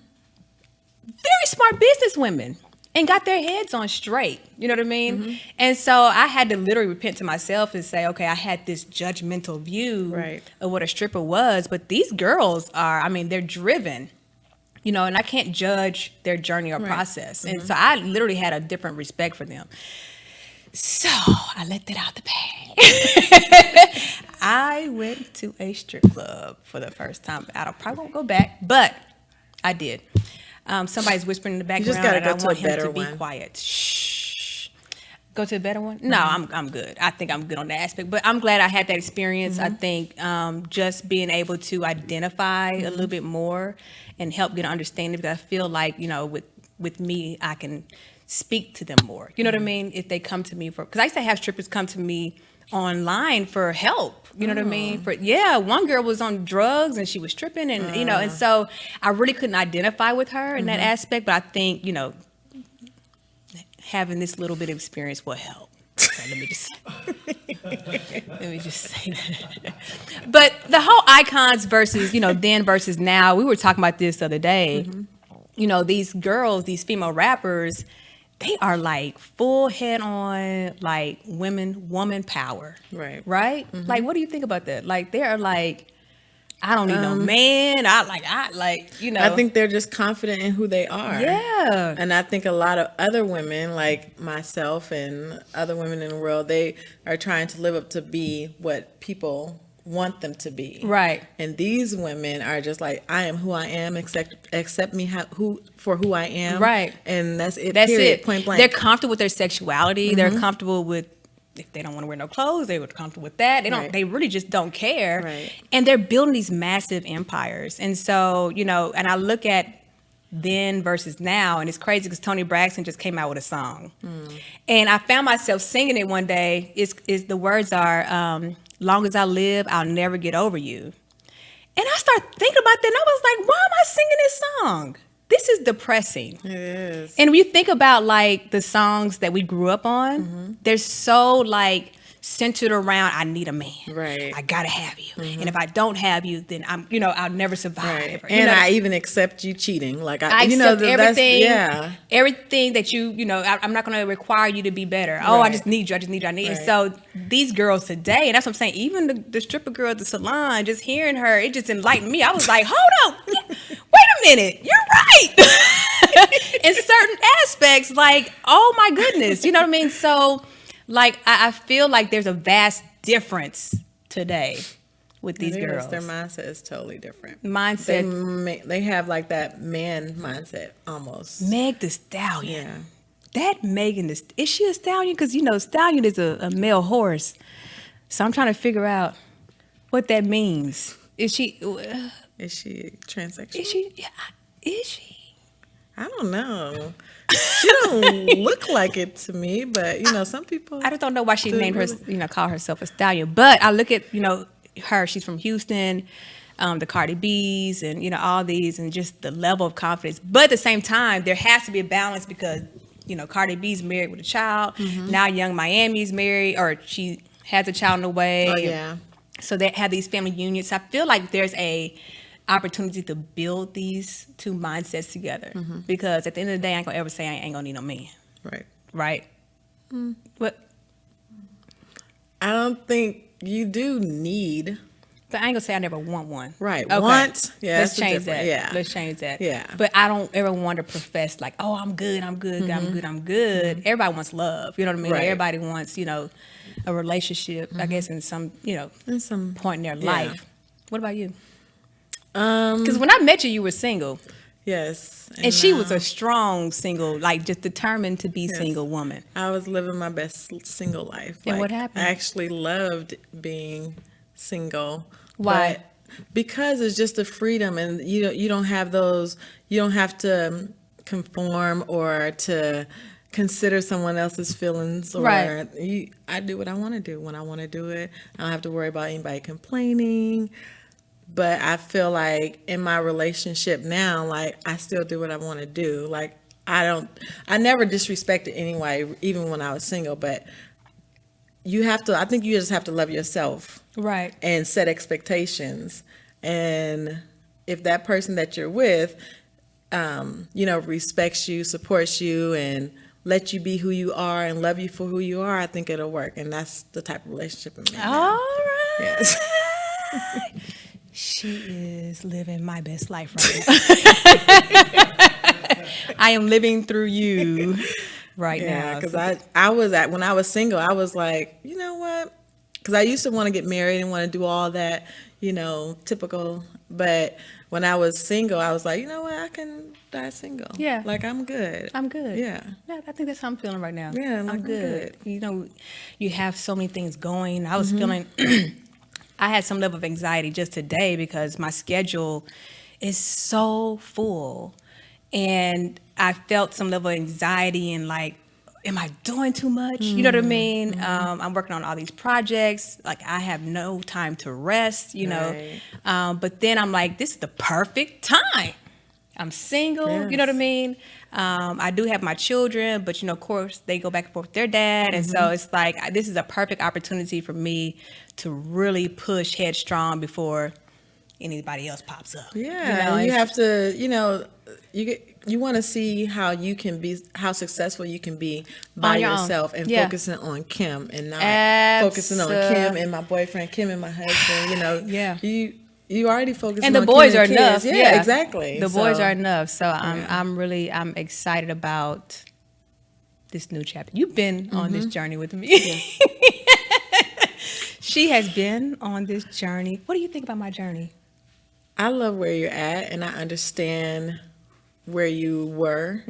smart business women. And got their heads on straight. You know what I mean? And so I had to literally repent to myself and say, okay, I had this judgmental view Right. of what a stripper was. But these girls are, I mean, they're driven. You know, and I can't judge their journey or Right. process. And so I literally had a different respect for them. So I let that out the bag. I went to a strip club for the first time. Probably won't go back, but I did. Somebody's whispering in the background, just gotta and go I to want a him better to be one. quiet. Shh. Go to a better one? No, I'm good. I think I'm good on that aspect. But I'm glad I had that experience. I think just being able to identify a little bit more and help get an understanding, because I feel like, with me, I can speak to them more. You know what I mean? If they come to me because I used to have strippers come to me online for help. You know what I mean? One girl was on drugs and she was stripping, and and so I really couldn't identify with her in that aspect. But I think having this little bit of experience will help. So let me just say that. But the whole icons versus then versus now. We were talking about this the other day. These girls, these female rappers, they are like full head on, like woman power. Right. Right? Like, what do you think about that? Like, they are like, I don't need no man. I think they're just confident in who they are. Yeah. And I think a lot of other women, like myself and other women in the world, they are trying to live up to be what people want them to be. Right. And these women are just like, I am who I am, accept me for who I am. Right. And that's it. That's period, it. Point blank. They're comfortable with their sexuality. They're comfortable with, if they don't want to wear no clothes, they're comfortable with that. They don't. Right. They really just don't care. Right. And they're building these massive empires. And so, and I look at then versus now, and it's crazy because Tony Braxton just came out with a song, and I found myself singing it one day. Is the words are, "Long as I live, I'll never get over you," and I started thinking about that, and I was like, "Why am I singing this song? This is depressing." It is. And when you think about like the songs that we grew up on, they're so like centered around, I need a man. Right. I gotta have you. And if I don't have you, then I'll never survive. Right. Or, And I even accept you cheating. Like I accept that's, everything. yeah. Everything that I'm not going to require you to be better. Oh, I Right. just need you. I just need you. I need you. Right. So these girls today, and that's what I'm saying, even the stripper girl at the salon, just hearing her, it just enlightened me. I was like, hold on. Wait a minute. You're right. In certain aspects, like, oh my goodness. You know what I mean? So, like, I feel like there's a vast difference today with these It is. girls. Their mindset is totally different. Mindset. They have like that man mindset almost. Meg the Stallion. Yeah. That Megan, is she a stallion? Because, stallion is a male horse. So I'm trying to figure out what that means. Is she transsexual? Is she? Yeah, is she? I don't know. She don't look like it to me, but some people. I just don't know why she do named her, really. call herself a stallion. But I look at, her, she's from Houston, the Cardi B's and, all these, and just the level of confidence. But at the same time, there has to be a balance because, Cardi B's married with a child. Now Young Miami's married, or she has a child in the way. Oh, yeah. So they have these family unions. I feel like there's a opportunity to build these two mindsets together. Because at the end of the day, I ain't gonna ever say I ain't gonna need no man. Right. Right? What? I don't think you do need. But I ain't gonna say I never want one. Right. Okay. Want. Yeah. Let's that's change different. that. Yeah. Let's change that. Yeah. But I don't ever want to profess like, oh, I'm good. I'm good. I'm good. Everybody wants love. You know what I mean? Right. Everybody wants, a relationship, I guess, in some, In some point in their yeah. life. What about you? Because when I met you, you were single. Yes. And she was a strong single, like just determined to be single woman. I was living my best single life. And what happened? I actually loved being single. Why? But because it's just a freedom, and you don't have those. You don't have to conform or to consider someone else's feelings. Or Right. I do what I want to do when I want to do it. I don't have to worry about anybody complaining. But I feel like in my relationship now, like I still do what I want to do. Like I never disrespected anybody, even when I was single. But I think you just have to love yourself. Right. And set expectations. And if that person that you're with, respects you, supports you, and let you be who you are and love you for who you are, I think it'll work. And that's the type of relationship I'm in now. All right. Yes. She is living my best life right now. I am living through you. right Yeah, now. because So when I was single, I was like, you know what? Because I used to want to get married and want to do all that, typical. But when I was single, I was like, you know what? I can die single. Yeah. Like, I'm good. I'm good. Yeah. Yeah, I think that's how I'm feeling right now. Yeah, like, I'm I'm good. good. You have so many things going. I was Mm-hmm. feeling, I had some level of anxiety just today because my schedule is so full. And I felt some level of anxiety and like, am I doing too much? You know what I mean? I'm working on all these projects. Like, I have no time to rest, Right. But then I'm like, this is the perfect time. I'm single, you know what I Yes. mean? I do have my children, but of course, they go back and forth with their dad, and so it's like this is a perfect opportunity for me to really push headstrong before anybody else pops up. Yeah, and you have to, you want to see how successful you can be by On your own. yourself and Yeah. focusing on Kym and not focusing on Kym and my boyfriend, Kym and my husband. Yeah. You already focusing And on the boys Kym are and enough. kids. Yeah, exactly. The boys are enough. So Yeah. I'm excited about this new chapter. You've been on this journey with me. She has been on this journey. What do you think about my journey? I love where you're at, and I understand where you were,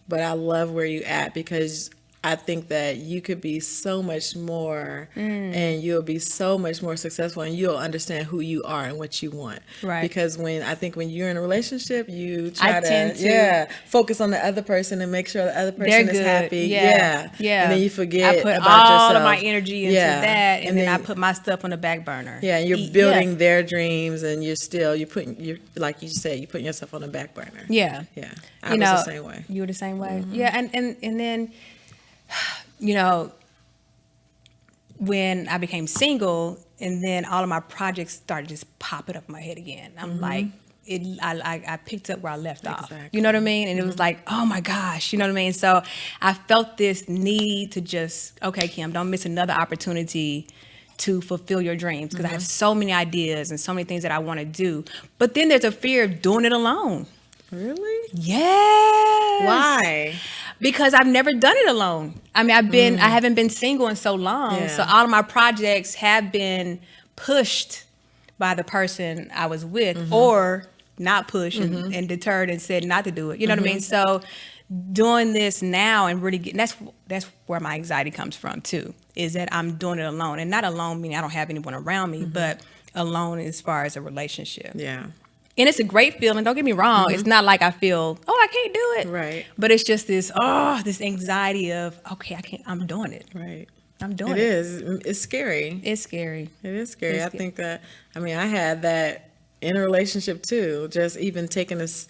but I love where you at because I think that you could be so much more, and you'll be so much more successful, and you'll understand who you are and what you want. Right. Because when you're in a relationship, you try tend to- focus on the other person and make sure the other They're person is good. happy. Yeah. And then you forget I put about all yourself. of my energy into Yeah. that, and then I put my stuff on the back burner. Yeah, and you're Yeah. building their dreams, and you're like you said, you're putting yourself on the back burner. Yeah. Yeah, I was the same way. You were the same way. Yeah, and then, when I became single, and then all of my projects started just popping up in my head again. I'm like, I picked up where I left off. Exactly. You know what I mean? And it was like, oh my gosh, you know what I mean? So I felt this need to just, okay, Kym, don't miss another opportunity to fulfill your dreams because I have so many ideas and so many things that I want to do. But then there's a fear of doing it alone. Really? Yes. Why? Because I've never done it alone. I mean, I haven't been single in so long. Yeah. So all of my projects have been pushed by the person I was with or not pushed and deterred and said not to do it. You know what I mean? So doing this now and really getting, that's where my anxiety comes from too, is that I'm doing it alone. And not alone meaning I don't have anyone around me, but alone as far as a relationship. Yeah. And it's a great feeling. Don't get me wrong. It's not like I feel, I can't do it. Right. But it's just this anxiety of, okay, I'm doing it. Right. I'm doing It it. is. It's scary. It's scary. It is scary. It's I scary. think that, I had that in a relationship too, just even taking the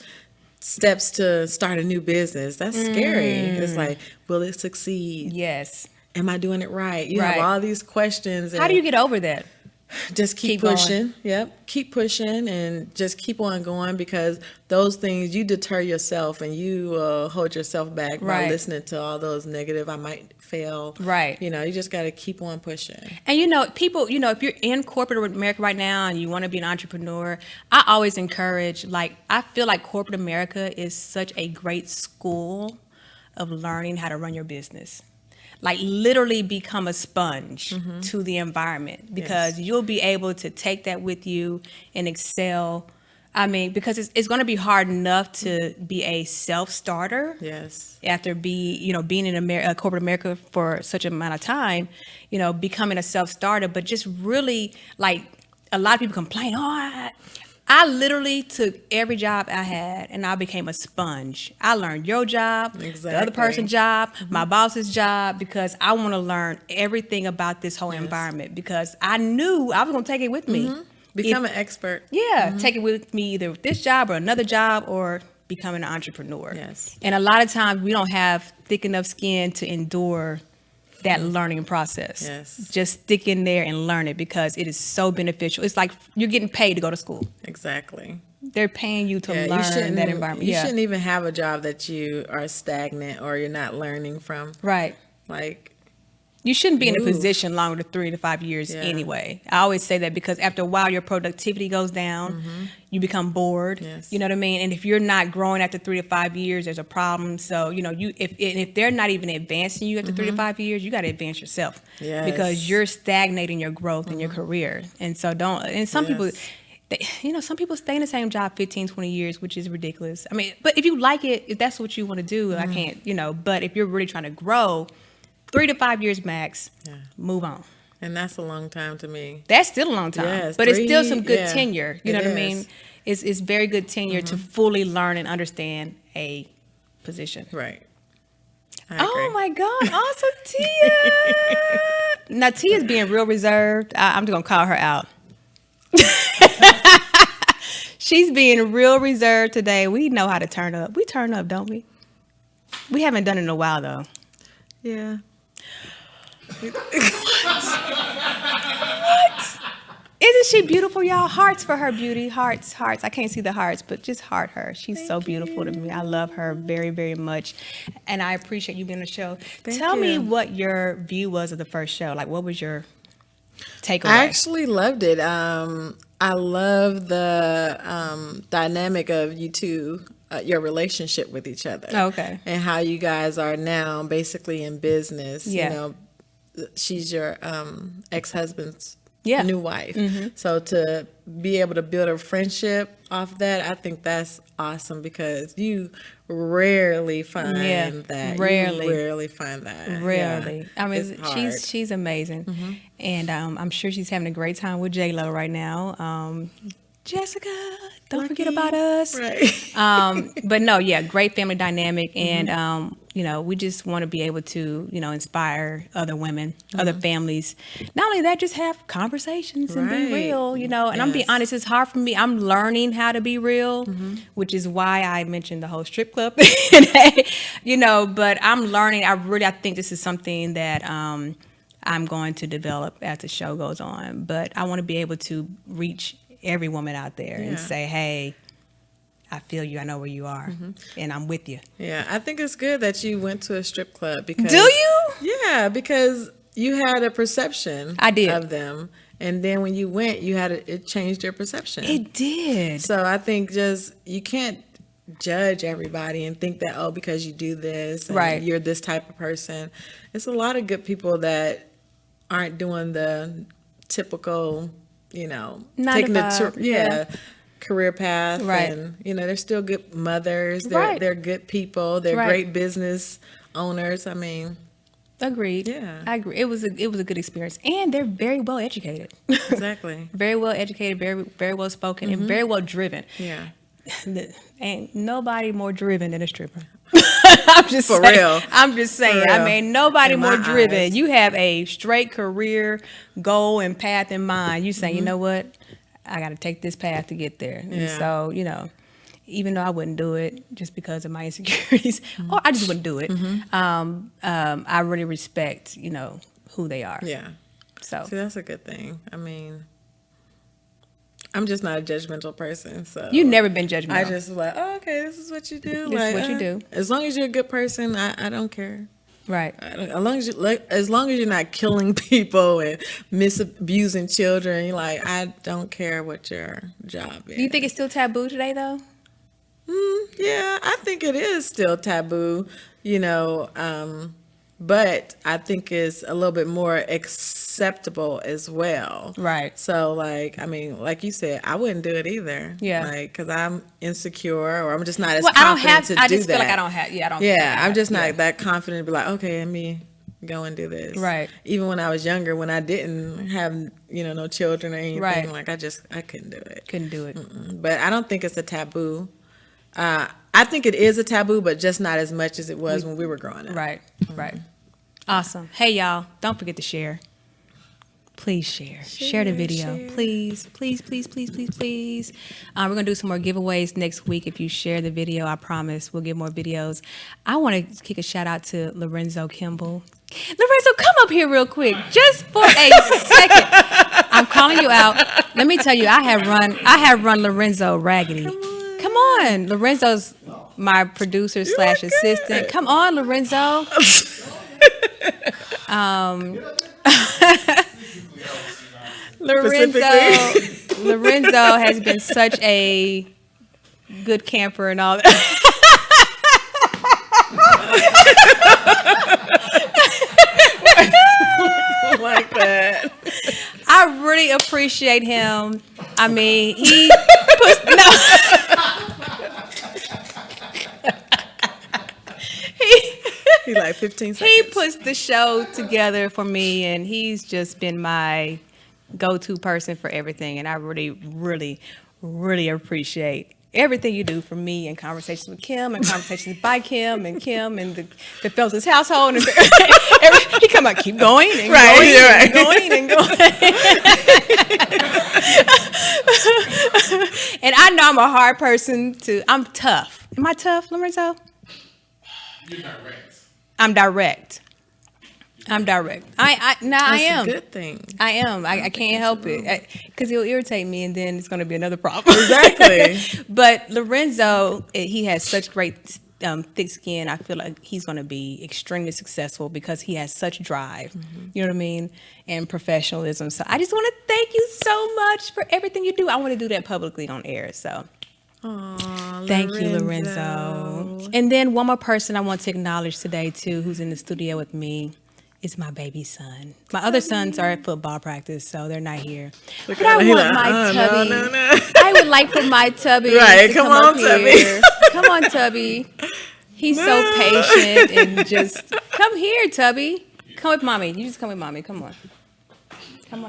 steps to start a new business. That's scary. It's like, will it succeed? Yes. Am I doing it right? You Right. have all these questions. How do you get over that? Just keep Keep pushing. Yep. Keep pushing and just keep on going because those things, you deter yourself and you hold yourself back by Right. listening to all those negative, I might fail. Right. You just got to keep on pushing. And people, if you're in corporate America right now and you want to be an entrepreneur, I always encourage, I feel like corporate America is such a great school of learning how to run your business. Like literally become a sponge to the environment because you'll be able to take that with you and excel. I mean, because it's going to be hard enough to be a self-starter. Yes. After being in corporate America for such an amount of time, becoming a self-starter, but just really like a lot of people complain, I literally took every job I had and I became a sponge. I learned your job, the other Exactly. person's job, my boss's job, because I want to learn everything about this whole environment because I knew I was going to take it with me. Become an expert. Yeah, take it with me either with this job or another job or becoming an entrepreneur. Yes. And a lot of times we don't have thick enough skin to endure that learning process. Yes. Just stick in there and learn it because it is so beneficial. It's like you're getting paid to go to school. Exactly. They're paying you to Yeah, learn that environment. You shouldn't even have a job that you are stagnant or you're not learning from. Right. Like, You shouldn't be in a move. position longer than 3 to 5 years Yeah. anyway. I always say that because after a while, your productivity goes down. You become bored. Yes. You know what I mean? And if you're not growing after 3 to 5 years, there's a problem. So, if they're not even advancing you after 3 to 5 years, you got to advance yourself. Yes. Because you're stagnating your growth in your career. And so some people, some people stay in the same job 15, 20 years, which is ridiculous. I mean, but if you like it, if that's what you want to do, I can't, but if you're really trying to grow, 3 to 5 years max, move on. And that's a long time to me. That's still a long time, Yes, but it's still some good 3, yeah, tenure. You know it what I mean? is. It's very good tenure to fully learn and understand a position. Right. I Oh agree. my God! Awesome, Tia. Now Tia's being real reserved. I'm just gonna call her out. She's being real reserved today. We know how to turn up. We turn up, don't we? We haven't done it in a while though. Yeah. Isn't she beautiful, y'all? Hearts for her beauty. Hearts. I can't see the hearts, but just heart her. She's so beautiful to me. I love her very, very much. And I appreciate you being on the show. Tell me you. what your view was of the first show. Like, what was your takeaway? I actually loved it. I love the dynamic of you two, your relationship with each other. Okay. And how you guys are now basically in business. Yeah. You know, she's your ex-husband's Yeah. new wife. So to be able to build a friendship off that, I think that's awesome because you rarely find that. Rarely. You rarely find that. Rarely. Yeah. I mean, It's hard. she's amazing. And I'm sure she's having a great time with J-Lo right now. Jessica, don't forget about us. Right. But no, yeah, great family dynamic. And, we just want to be able to, inspire other women, other families. Not only that, just have conversations and be Right. real, and I'm being Yes. honest, it's hard for me. I'm learning how to be real, which is why I mentioned the whole strip club today, but I'm learning. I think this is something that I'm going to develop as the show goes on. But I want to be able to reach every woman out there and Yeah. say, hey, I feel you. I know where you are, and I'm with you. Yeah, I think it's good that you went to a strip club because Do you? Yeah, because you had a perception I did. of them, and then when you went, it changed your perception. It did. So I think just you can't judge everybody and think that because you do this and Right. you're this type of person. It's a lot of good people that aren't doing the typical, 9 to taking the 5, yeah. career path, Right. and they're still good mothers. Right. They're good people. They're Right. great business owners. I mean, Agreed. Yeah. I agree. It was a good experience, and they're very well educated. exactly. Very well educated, very very well spoken, and very well driven. Yeah. Ain't nobody more driven than a stripper. I'm just For saying, real. I'm just saying. For I real. mean, nobody In more my driven. eyes. You have a straight career goal and path in mind. You say, you know what? I got to take this path to get there. And Yeah. so, even though I wouldn't do it just because of my insecurities, or I just wouldn't do it. I really respect, who they are. Yeah. So See, that's a good thing. I mean, I'm just not a judgmental person, so you've never been judgmental. I just like, okay, this is what you do. This is what you do. As long as you're a good person, I don't care. right. As long as you're not killing people and abusing children, you're like, I don't care what your job is. Do you think it's still taboo today, though? Yeah, I think it is still taboo, but I think it's a little bit more acceptable as well. Right. So, like you said, I wouldn't do it either. Yeah. because I'm insecure or I'm just not as Well, I don't confident have. to I do just that. feel like I don't have. Yeah, I don't. Yeah, I'm just yeah. not that confident to be like, okay, let me go and do this. Right. Even when I was younger, when I didn't have, no children or anything, Right. I couldn't do it. Couldn't do it. But I don't think it's a taboo. I think it is a taboo, but just not as much as it was when we were growing up. Right. Right. Awesome. Hey, y'all! Don't forget to share. Please share. Share the video. share. Please, please, please, please, please, please. We're gonna do some more giveaways next week. If you share the video, I promise we'll get more videos. I want to kick a shout out to Lorenzo Kimball. Lorenzo, come up here real quick, just for a second. I'm calling you out. Let me tell you, I have run Lorenzo raggedy. Come on, Lorenzo's my producer / assistant. Come on, Lorenzo. Lorenzo has been such a good camper and all that. Like that. I really appreciate him. I mean, he puts He like 15 seconds. he puts the show together for me, and he's just been my go-to person for everything. And I really, really, really appreciate everything you do for me, and conversations with Kym, and conversations by Kym and the Feltus household. And he come out, keep going and going and going. And I know I'm a hard person I'm tough. Am I tough, Lorenzo? You're direct. I'm direct. I am. That's a good thing. I am. I can't help it because he'll irritate me, and then it's going to be another problem. Exactly. But Lorenzo, he has such great thick skin. I feel like he's going to be extremely successful because he has such drive. You know what I mean? And professionalism. So I just want to thank you so much for everything you do. I want to do that publicly on air. So. Aw, Thank you, Lorenzo. And then one more person I want to acknowledge today, too, who's in the studio with me, is my baby son. My other sons are at football practice, so they're not here. But I want my Tubby. No. I would like for my Tubby to come on, Tubby. Come on, Tubby. He's so patient and just, come here, Tubby. Come with mommy. You just come with mommy. Come on. Come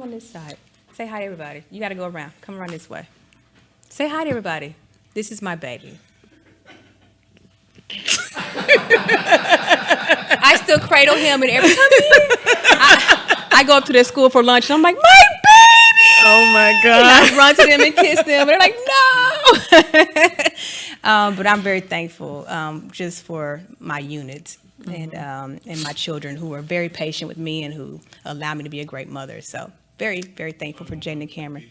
on this side. Say hi to everybody. You got to go around. Come around this way. Say hi to everybody. This is my baby. I still cradle him and every come here. I go up to their school for lunch and I'm like, my baby! Oh my And God. I run to them and kiss them. And they're like, no! But I'm very thankful just for my unit and my children who are very patient with me and who allow me to be a great mother. So very, very thankful for Jaden and Cameron.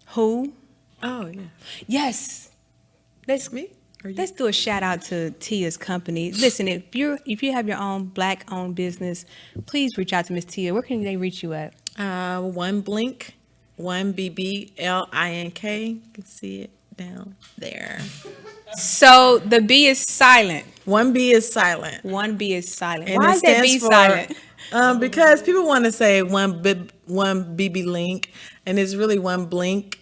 Who? Oh, yeah. Yes. Let's do a shout out to Tia's company. Listen, if you have your own Black owned business, please reach out to Miss Tia. Where can they reach you at? One Blink, one BBLINK. You can see it down there. So the B is silent. One B is silent. One B is silent. And Why it is that B stands for- silent? Because people want to say one BB link, and it's really one Blink.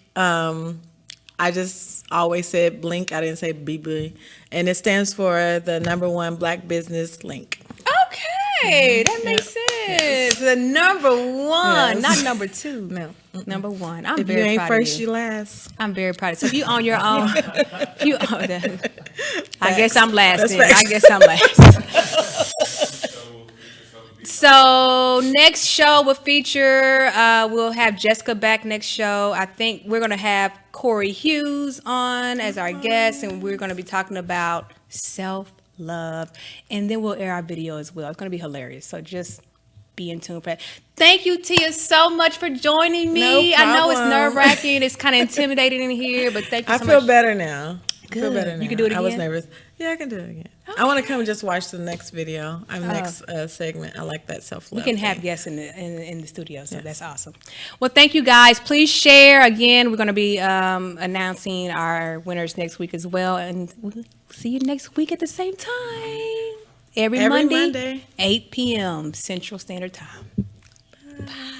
I just always said Blink. I didn't say BB, and it stands for the #1 Black business link. Okay, that makes sense. The number one, Yes. not number two. No, Number one. I'm if you very ain't proud first, of you last. I'm very proud of you. So if you own your own, I guess I'm last That's then. facts. I guess I'm last. So next show will feature, we'll have Jessica back next show. I think we're going to have Corey Hughes on as our guest, and we're going to be talking about self-love. And then we'll air our video as well. It's going to be hilarious. So just be in tune for that. Thank you, Tia, so much for joining me. No I know it's problem. nerve-wracking. It's kind of intimidating in here, but thank you I so feel much. better now. I feel Good. better now. You can do it I was again? nervous. Yeah, I can do it again. I want to come and just watch the next video. Next segment. I like that self-love. We can have thing. guests in the studio, so that's awesome. Well, thank you guys. Please share. Again, we're going to be announcing our winners next week as well, and we'll see you next week at the same time. Every Monday, 8 p.m. Central Standard Time. Bye.